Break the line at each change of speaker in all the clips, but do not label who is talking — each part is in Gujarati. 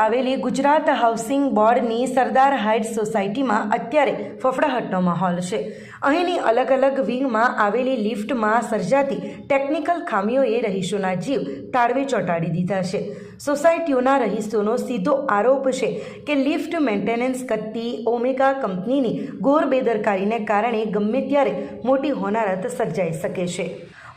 આવેલી ગુજરાત હાઉસિંગ બોર્ડની સરદાર હાઇટ્સ સોસાયટીમાં અત્યારે ફફડાહટનો માહોલ છે. અહીંની અલગ અલગ વિંગમાં આવેલી લિફ્ટમાં સર્જાતી ટેકનિકલ ખામીઓએ રહીશોના જીવ તાળવે ચોંટાડી દીધા છે. સોસાયટીઓના રહીશોનો સીધો આરોપ છે કે લિફ્ટ મેન્ટેનન્સ કરતી ઓમેગા કંપનીની ઘોર બેદરકારીને કારણે ગમે ત્યારે મોટી હોનારત સર્જાઈ શકે છે.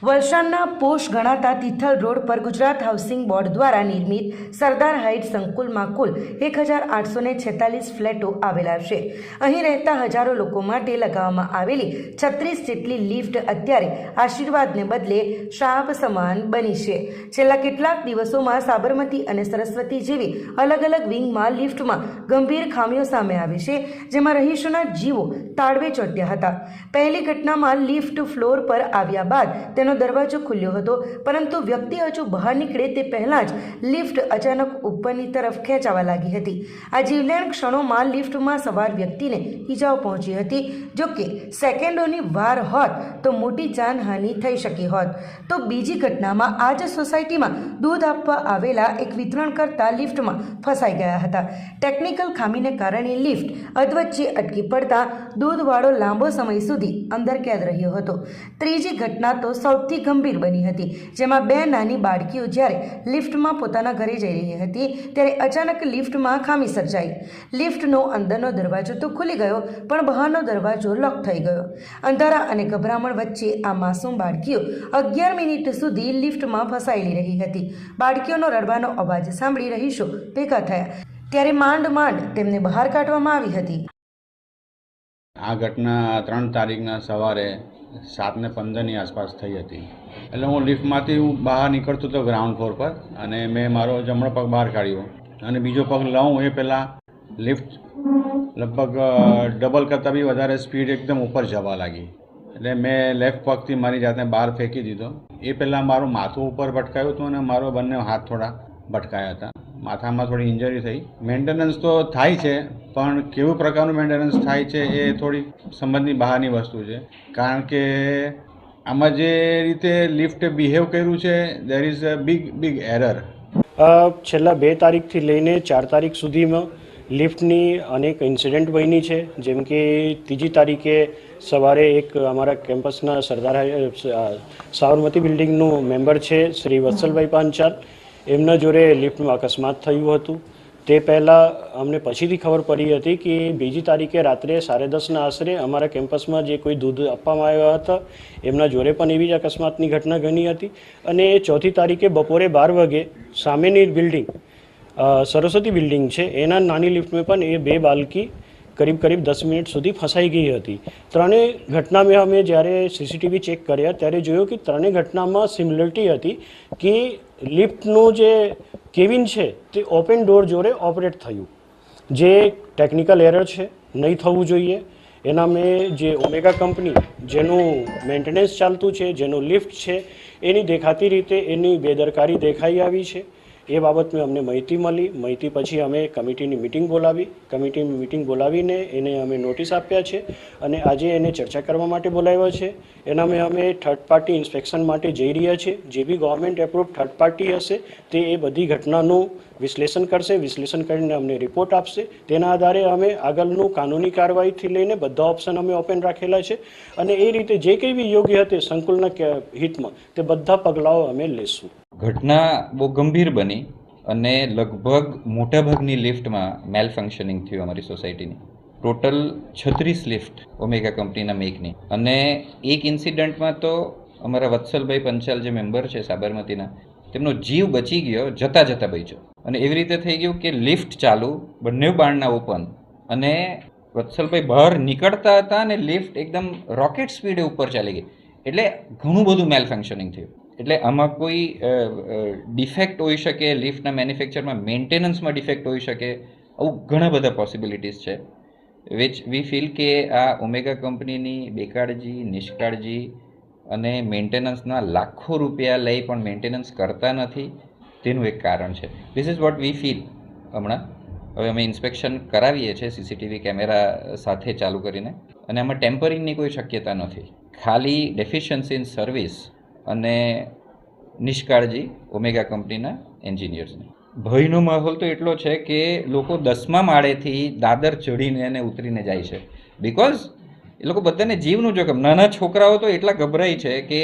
વલસાડના પોશ ગણાતા તિથલ રોડ પર ગુજરાત હાઉસિંગ બોર્ડ દ્વારા નિર્મિત સરદાર હાઇટ્સ સંકુલમાં કુલ 1846 ફ્લેટો આવેલા છે. અહીં રહેતા હજારો લોકો માટે લગાવવામાં આવેલી 36 જેટલી લિફ્ટ અત્યારે આશીર્વાદને બદલે શાપ સમાન બની છે. છેલ્લા કેટલાક દિવસોમાં સાબરમતી અને સરસ્વતી જેવી અલગ અલગ વિંગમાં લિફ્ટમાં ગંભીર ખામીઓ સામે આવી છે, જેમાં રહીશોના જીવો તાળવે ચોંટ્યા હતા. પહેલી ઘટનામાં લિફ્ટ ફ્લોર પર આવ્યા બાદ તેનો દરવાજો ખુલ્યો હતો, પરંતુ વ્યક્તિ હજુ બહાર નીકળે તે પહેલાં જ લિફ્ટ અચાનક ઉપરની તરફ ખેંચાવા લાગી હતી. આ જીવલેણ ક્ષણોમાં લિફ્ટમાં સવાર વ્યક્તિને ઈજાઓ પહોંચી હતી. જોકે સેકન્ડોની વાર હોત તો મોટી જાનહાનિ થઈ શકી હોત. તો બીજી ઘટનામાં આ જ સોસાયટીમાં દૂધ આપવા આવેલા એક વિતરણ કરતા લિફ્ટમાં ફસાઈ ગયા હતા. ટેકનિકલ ખામીને કારણે લિફ્ટ અધવચ્ચે અટકી પડતા દૂધવાળો લાંબો સમય સુધી અંદર કેદ રહ્યો હતો. ત્રીજી ઘટના તો સૌથી ગંભીર બની હતી, જેમાં બે નાની બાળકીઓ જ્યારે લિફ્ટમાં પોતાના ઘરે જઈ રહી હતી ત્યારે અચાનક લિફ્ટમાં ખામી સર્જાઈ. લિફ્ટનો અંદરનો દરવાજો તો ખુલી ગયો, પણ બહારનો દરવાજો લોક થઈ ગયો. અંધારા અને ગભરામણ વચ્ચે આ માસૂમ બાળકીઓ 11 મિનિટ સુધી લિફ્ટમાં ફસાયેલી રહી હતી. બાળકીઓનો રડવાનો અવાજ સાંભળી રહીશો ભેગા થયા, ત્યારે માંડ માંડ તેમને બહાર કાઢવામાં આવી હતી.
આ ઘટના 3 તારીખના સવારે 7:15ની આસપાસ થઈ હતી. એટલે હું લિફ્ટમાંથી બહાર નીકળતો હતો ગ્રાઉન્ડ ફ્લોર પર, અને મેં મારો જમણો પગ બહાર કાઢ્યો અને બીજો પગ લઉં એ પહેલાં લિફ્ટ લગભગ ડબલ કરતાં બી વધારે સ્પીડ એકદમ ઉપર જવા લાગી. એટલે મેં લેફ્ટ પગથી મારી જાતને બહાર ફેંકી દીધો. એ પહેલાં મારું માથું ઉપર ભટકાયું હતું અને મારો બંને હાથ થોડા ભટકાયા હતા. માથામાં થોડી ઇન્જરી થઈ. મેન્ટેનન્સ તો થાય છે, પણ કેવું પ્રકારનું મેન્ટેનન્સ થાય છે એ થોડી સમજની બહારની વસ્તુ છે. કારણ કે આમાં જે રીતે લિફ્ટ બિહેવ કર્યું છે, there is a big error.
છેલ્લા 2 તારીખથી લઈને 4 તારીખ સુધીમાં લિફ્ટની અનેક ઇન્સિડન્ટ બની છે. જેમ કે 3જી તારીખે સવારે એક અમારા કેમ્પસના સરદાર સાબરમતી બિલ્ડિંગનું મેમ્બર છે શ્રી વત્સલભાઈ પાંચાલ, એમના જોડે લિફ્ટમાં અકસ્માત થયું હતું. તે પહેલાં અમને પછીથી ખબર પડી હતી કે 2જી તારીખે રાત્રે 10:30ના આશરે અમારા કેમ્પસમાં જે કોઈ દૂધ આપવામાં આવ્યા હતા એમના જોડે પણ એવી જ અકસ્માતની ઘટના ઘટી હતી. અને 4થી તારીખે બપોરે 12 વાગે સામેની બિલ્ડિંગ સરસ્વતી બિલ્ડિંગ છે એના નાની લિફ્ટમાં પણ એ 2 બાળકી કરીબ 10 મિનિટ સુધી ફસાઈ ગઈ હતી. ત્રણેય ઘટનામાં અમે જ્યારે CCTV ચેક કર્યા ત્યારે જોયું કે ત્રણેય ઘટનામાં સિમિલરિટી હતી કે લિફ્ટનું જે કેબિન છે તે ઓપન ડોર જોડે ઓપરેટ થયું, જે ટેકનિકલ એરર છે, નહીં થવું જોઈએ. એના મેં જે ઓમેગા કંપની જેનું મેન્ટેનન્સ ચાલતું છે, જેનું લિફ્ટ છે, એની દેખાતી રીતે એની બેદરકારી દેખાઈ આવી છે. એ બાબતમાં અમને માહિતી મળી. માહિતી પછી અમે કમિટીની મિટિંગ બોલાવી. કમિટીની મિટિંગ બોલાવીને એને અમે નોટિસ આપ્યા છે અને આજે એને ચર્ચા કરવા માટે બોલાવ્યો છે. એના અમે થર્ડ પાર્ટી ઇન્સ્પેક્શન માટે જઈ રહ્યા છીએ. જે બી ગવર્મેન્ટ એપ્રુવ થર્ડ પાર્ટી હશે તે એ બધી ઘટનાનું વિશ્લેષણ કરશે. વિશ્લેષણ કરીને અમને રિપોર્ટ આપશે. તેના આધારે અમે આગળનું કાનૂની કાર્યવાહીથી લઈને બધા ઓપ્શન અમે ઓપન રાખેલા છે અને એ રીતે જે કંઈ બી યોગ્ય હશે સંકુલના હિતમાં તે બધા પગલાઓ અમે લેશું.
ઘટના બહુ ગંભીર બની અને લગભગ મોટાભાગની લિફ્ટમાં મેલ ફંક્શનિંગ થયું અમારી સોસાયટીની. ટોટલ 36 લિફ્ટ ઓમેગા કંપનીના મેકની, અને એક ઇન્સિડન્ટમાં તો અમારા વત્સલભાઈ પંચાલ જે મેમ્બર છે સાબરમતીના, તેમનો જીવ બચી ગયો, જતાં બચ્યો. અને એવી રીતે થઈ ગયું કે લિફ્ટ ચાલુ, બંને બારણા ઓપન, અને વત્સલભાઈ બહાર નીકળતા હતા અને લિફ્ટ એકદમ રોકેટ સ્પીડે ઉપર ચાલી ગઈ. એટલે ઘણું બધું મેલ ફંક્શનિંગ થયું. એટલે આમાં કોઈ ડિફેક્ટ હોઈ શકે, લિફ્ટના મેન્યુફેક્ચરમાં મેન્ટેનન્સમાં ડિફેક્ટ હોઈ શકે, આવું ઘણા બધા પોસિબિલિટીઝ છે. વિચ વી ફીલ કે આ ઓમેગા કંપનીની બેકાળજી, નિષ્કાળજી અને મેન્ટેનન્સના લાખો રૂપિયા લઈ પણ મેન્ટેનન્સ કરતા નથી, તેનું એક કારણ છે. This is what we feel. હમણાં હવે અમે ઇન્સ્પેક્શન કરાવીએ છીએ CCTV કેમેરા સાથે ચાલુ કરીને, અને આમાં ટેમ્પરિંગની કોઈ શક્યતા નથી. ખાલી ડેફિશિયન્સી ઇન સર્વિસ અને નિષ્કાળજી ઓમેગા કંપનીના એન્જિનિયર્સની. ભયનો માહોલ તો એટલો છે કે લોકો 10મા માળેથી દાદર ચડીને અને ઉતરીને જાય છે, બિકોઝ એ લોકો બધાને જીવનું જોખમ. નાના છોકરાઓ તો એટલા ગભરાય છે કે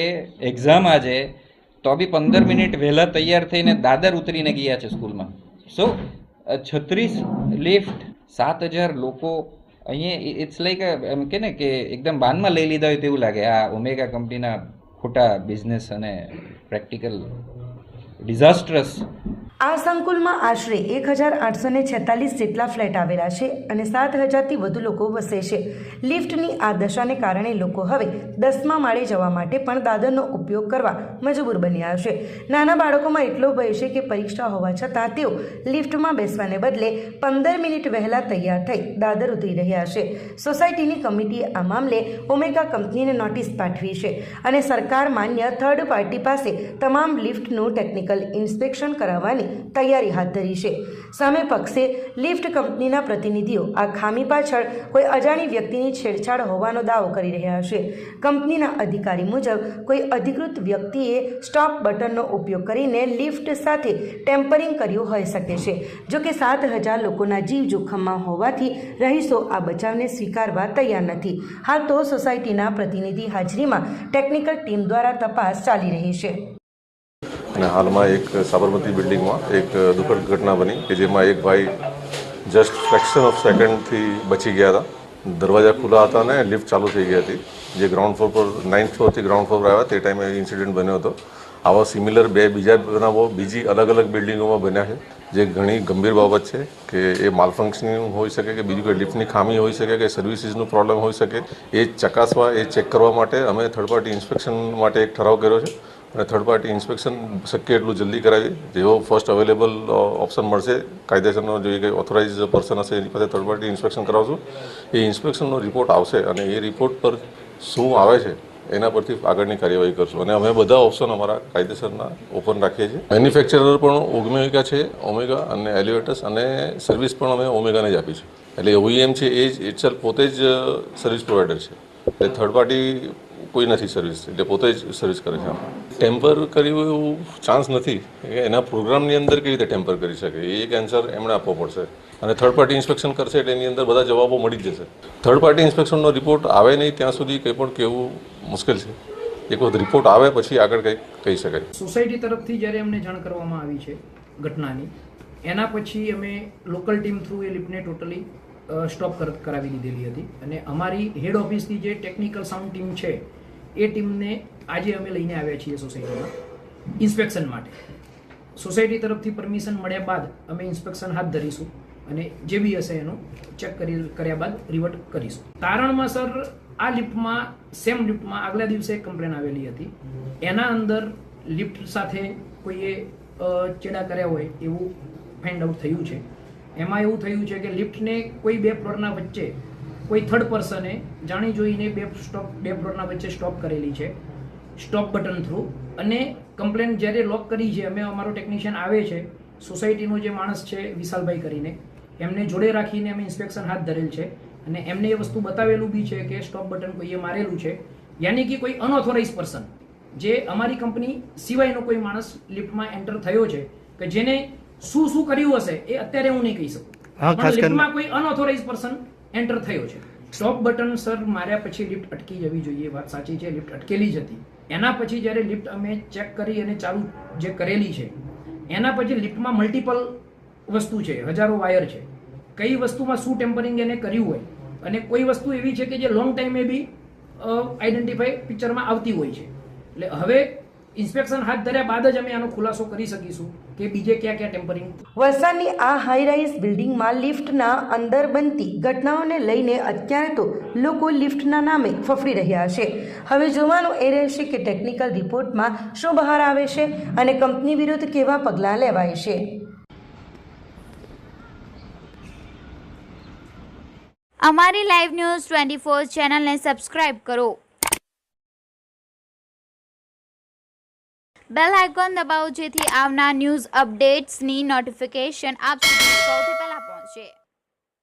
એક્ઝામ આજે તો બી 15 મિનિટ વહેલા તૈયાર થઈને દાદર ઉતરીને ગયા છે સ્કૂલમાં. સો 36 લિફ્ટ, 7000 લોકો અહીંયા, ઇટ્સ લાઈક એમ કે ને કે એકદમ બાનમાં લઈ લીધા હોય તેવું લાગે. આ ઓમેગા કંપનીના ખોટા બિઝનેસ અને પ્રેક્ટિકલ ડિઝાસ્ટ્રસ.
આ સંકુલમાં આશરે 1846 જેટલા ફ્લેટ આવેલા છે અને 7000થી વધુ લોકો વસે છે. લિફ્ટની આ દશાને કારણે લોકો હવે 10મા માળે જવા માટે પણ દાદરનો ઉપયોગ કરવા મજબૂર બન્યા છે. નાના બાળકોમાં એટલો ભય છે કે પરીક્ષા હોવા છતાં તેઓ લિફ્ટમાં બેસવાને બદલે 15 મિનિટ વહેલા તૈયાર થઈ દાદર ઉતરી રહ્યા છે. સોસાયટીની કમિટીએ આ મામલે ઓમેગા કંપનીને નોટિસ પાઠવી છે અને સરકાર માન્ય થર્ડ પાર્ટી પાસે તમામ લિફ્ટનું ટેકનિકલ ઇન્સ્પેક્શન કરાવવાની તૈયારી હાથ ધરી છે. સામે પક્ષે લિફ્ટ કંપનીના પ્રતિનિધિઓ આ ખામી પાછળ કોઈ અજાણી વ્યક્તિની છેડછાડ હોવાનો દાવો કરી રહ્યા છે. કંપનીના અધિકારી મુજબ કોઈ અધિકૃત વ્યક્તિએ સ્ટોપ બટનનો ઉપયોગ કરીને લિફ્ટ સાથે ટેમ્પરિંગ કર્યું હોઈ શકે છે. જોકે 7000 લોકોના જીવ જોખમમાં હોવાથી રહીશો આ બચાવને સ્વીકારવા તૈયાર નથી. હાલ તો સોસાયટીના પ્રતિનિધિ હાજરીમાં ટેકનિકલ ટીમ દ્વારા તપાસ ચાલી રહી છે.
અને હાલમાં એક સાબરમતી બિલ્ડિંગમાં એક દુઃખદ ઘટના બની કે જેમાં એક ભાઈ જસ્ટ ફ્રેક્શન ઓફ સેકન્ડથી બચી ગયા હતા. દરવાજા ખુલ્લા હતા અને લિફ્ટ ચાલુ થઈ ગઈ હતી, જે ગ્રાઉન્ડ ફ્લોર પર 9th ફ્લોરથી ગ્રાઉન્ડ ફ્લોર આવ્યા તે ટાઈમે ઇન્સિડન્ટ બન્યો હતો. આવા સિમિલર બીજા બનાવો બીજી અલગ અલગ બિલ્ડિંગોમાં બન્યા છે, જે ઘણી ગંભીર બાબત છે કે એ માલફંક્શનિંગ હોઈ શકે કે બીજું કોઈ લિફ્ટની ખામી હોઈ શકે કે સર્વિસીસનો પ્રોબ્લેમ હોઈ શકે. એ ચકાસવા, એ ચેક કરવા માટે અમે થર્ડ પાર્ટી ઇન્સ્પેક્શન માટે એક ઠરાવ કર્યો છે અને થર્ડ પાર્ટી ઇન્સ્પેક્શન શક્ય એટલું જલ્દી કરાવી. જેવો ફર્સ્ટ અવેલેબલ ઓપ્શન મળશે, કાયદેસરનો જે કંઈ ઓથોરાઇઝ પર્સન હશે એની પાસે થર્ડ પાર્ટી ઇન્સ્પેક્શન કરાવશું. એ ઇન્સ્પેક્શનનો રિપોર્ટ આવશે અને એ રિપોર્ટ પર શું આવે છે એના પરથી આગળની કાર્યવાહી કરશું. અને અમે બધા ઓપ્શન અમારા કાયદેસરના ઓપન રાખીએ છીએ. મેન્યુફેક્ચરર પણ ઓમેગા છે, ઓમેગા અને એલિવેટર્સ, અને સર્વિસ પણ અમે ઓમેગાને જ આપી છે. એટલે OEM છે એ જ ઇટસેલ્ફ પોતે જ સર્વિસ પ્રોવાઈડર છે, એટલે થર્ડ પાર્ટી કોઈ નથી સર્વિસ, એટલે પોતે જ સર્વિસ કરે છે. ટેમ્પર કર્યું એવું ચાન્સ નથી કે એના પ્રોગ્રામની અંદર કેવી રીતે ટેમ્પર કરી શકે, એ એક આન્સર એમણે આપવો પડશે. અને થર્ડ પાર્ટી ઇન્સ્પેક્શન કરશે એટલે એની અંદર બધા જવાબો મળી જ જશે. થર્ડ પાર્ટી ઇન્સ્પેક્શનનો રિપોર્ટ આવે નહીં ત્યાં સુધી કંઈ પણ કહેવું મુશ્કેલ છે. એક વખત રિપોર્ટ આવે પછી આગળ કંઈક કહી શકાય.
સોસાયટી તરફથી જ્યારે અમને જાણ કરવામાં આવી છે ઘટનાની, એના પછી અમે લોકલ ટીમ થ્રુ એ લિફ્ટને ટોટલી સ્ટોપ કરાવી દીધેલી હતી. અને અમારી હેડ ઓફિસની જે ટેકનિકલ સાઉન્ડ ટીમ છે એ ટીમને આજે અમે લઈને આવ્યા છીએ સોસાયટીમાં ઇન્સ્પેક્શન માટે. સોસાયટી તરફથી પરમિશન મળ્યા બાદ અમે ઇન્સ્પેક્શન હાથ ધરીશું અને જે બી હશે એનું ચેક કર્યા બાદ રિવર્ટ કરીશું. તારણમાં સર આ લિફ્ટમાં, સેમ લિફ્ટમાં આગલા દિવસે એક કમ્પ્લેન આવેલી હતી. એના અંદર લિફ્ટ સાથે કોઈએ ચેડા કર્યા હોય એવું ફાઇન્ડ આઉટ થયું છે. એમાં એવું થયું છે કે લિફ્ટને કોઈ 2 ફ્લોરના વચ્ચે કોઈ થર્ડ પર્સને જાણી જોઈને 2 ફ્લોરના વચ્ચે સ્ટોપ કરેલી છે સ્ટોપ બટન થ્રુ. અને કમ્પ્લેન જ્યારે લોક કરી છે, અમે અમારો ટેકનિશિયન આવે છે, સોસાયટીનો જે માણસ છે વિશાલભાઈ કરીને, એમને જોડે રાખીને અમે ઇન્સ્પેક્શન હાથ ધરેલ છે અને એમને એ વસ્તુ બતાવેલું બી છે કે સ્ટોપ બટન કોઈએ મારેલું છે. યાની કે કોઈ અનઓથોરાઇઝ પર્સન, જે અમારી કંપની સિવાયનો કોઈ માણસ લિફ્ટમાં એન્ટર થયો છે કે જેને શું શું કર્યું હશે એ અત્યારે હું નહીં કહી શકું, પણ લિફ્ટમાં કોઈ અનઓથોરાઇઝ પર્સન એન્ટર થયો છે. સ્ટોપ બટન સર માર્યા પછી લિફ્ટ અટકી જવી જોઈએ, વાત સાચી છે, લિફ્ટ અટકેલી જ હતી. એના પછી જ્યારે લિફ્ટ અમે ચેક કરી અને ચાલુ જે કરેલી છે એના પછી લિફ્ટમાં મલ્ટિપલ વસ્તુ છે, હજારો વાયર છે. કઈ વસ્તુમાં શું ટેમ્પરિંગ એને કર્યું હોય, અને કોઈ વસ્તુ એવી છે કે જે લોંગ ટાઈમે બી આઈડેન્ટિફાઈ પિક્ચરમાં આવતી હોય છે. એટલે હવે ઇન્સ્પેક્શન હાથ ધર્યા બાદ જ અમે આનો ખુલાસો કરી શકીશું કે બીજે ક્યાં ક્યાં ટેમ્પરિંગ.
વલસાડની આ હાઈરાઇઝ બિલ્ડિંગમાં લિફ્ટના અંદર બનતી ઘટનાઓને લઈને અત્યારે તો લોકો લિફ્ટના નામે ફફડી રહ્યા છે. હવે જોવાનું એ રહેશે કે ટેકનિકલ રિપોર્ટમાં શું બહાર આવે છે અને કંપની વિરુદ્ધ કેવા પગલાં લેવાય છે.
અમારી લાઈવ ન્યૂઝ 24 ચેનલને સબસ્ક્રાઇબ કરો, બેલ આઇકોન દબાવો જેથી આવનાર ન્યૂઝ અપડેટ્સની નોટિફિકેશન આપ સુધી સૌથી પહેલા પહોંચે.